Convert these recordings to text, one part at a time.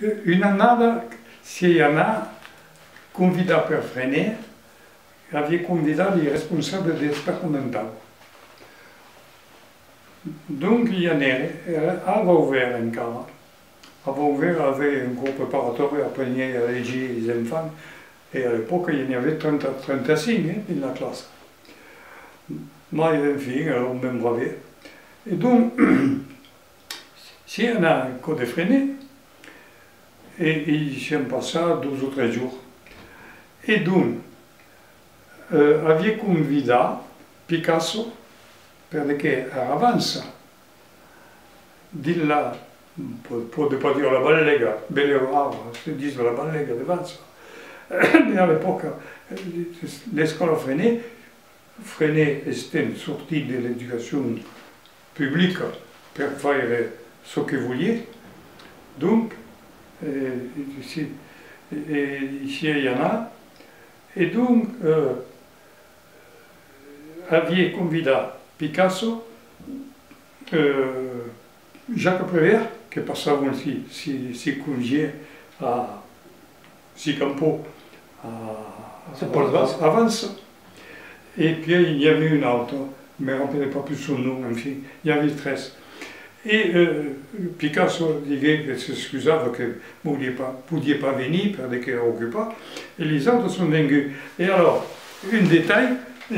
Una annata, si anà convida per freiner, havia convidat il responsable d'esperto mental. Donc il y en avait ouvert encara. Avait ouvert avec un cours préparatoire, apprenait à légir les enfants. Et à l'époque, il y en avait 35 dans la classe. Moi, enfin, on m'a bravé. Et donc, si on a un code freiné, et ils sont passés 12 ou 13 jours. Et donc, avait convidé Picasso perché avanza di là, pour ne pas dire la ballega, si disent la ballega d'avanza. Mais à l'époque, l'école Freinet était sortie de l'éducation publique pour faire ce qu'il voulait. Donc, ici il y en a. Et donc, avait convidé Picasso, Jacques Prévert, qui passait aussi ses congés à Campo, à Vence. Et puis il y avait une autre, je ne me rappelle pas plus son nom, enfin, il y avait 13. Et Picasso disait qu'il s'excusait, qu'il ne pouvait pas venir parce qu'il était occupé, et les autres sont venus. Et alors, un détail,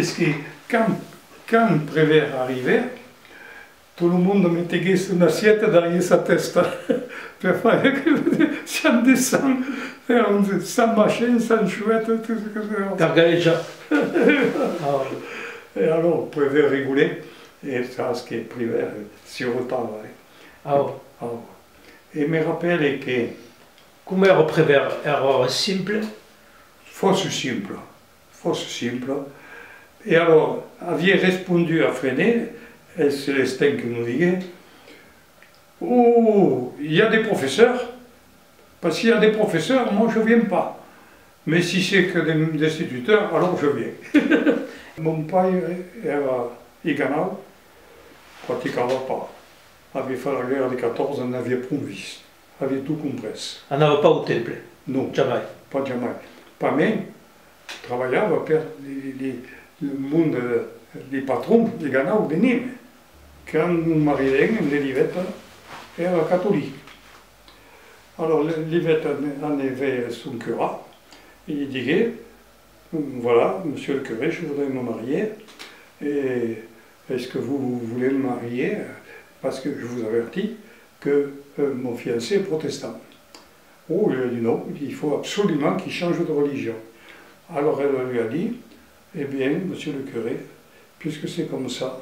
c'est que quand Prévert arrivait, tout le monde mettait une assiette derrière sa tête pour faire que ça descend, sans machin, sans chouette, tout ce que c'est. T'as regardé déjà. Et alors, Prévert rigolait, et ça, ce qui est Prévert, sur le temps. Et me rappelle que. Come era Prévert? Era simple? Fosse simple. Et alors, avait répondu à Freinet, et Célestin qui nous disait, oh, il y a des professeurs, parce qu'il y a des professeurs, moi je ne viens pas. Mais si c'est que des instituteurs, alors je viens. Mon père era iganau, pratiquava pas. Avait fait la guerre de 14, on avait promis, avait tout compris. On n'avait pas au temple? Non, jamais. Pas jamais. Pas même, travaillait pour le monde des patrons, des ganau de Nîmes. Quand nous marions, l'Elivette era catholique. Alors l'Elivette en avait son curé, et il disait, voilà, monsieur le curé, je voudrais me marier, et est-ce que vous voulez me marier? Parce que je vous avertis que mon fiancé est protestant. Oh, il a dit non, il faut absolument qu'il change de religion. Alors elle lui a dit, eh bien, monsieur le curé, puisque c'est comme ça,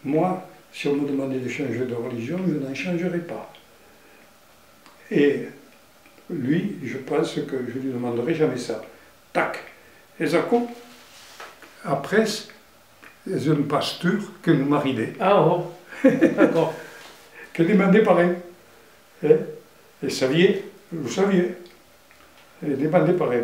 moi, si on me demandait de changer de religion, je n'en changerai pas. Et lui, je pense que je ne lui demanderai jamais ça. Tac. Et ça coupe. Après, c'est un pasteur que nous mariait. Ah bon, d'accord. Que demandait pareil. Et saviez, vous saviez. Et demandait pareil.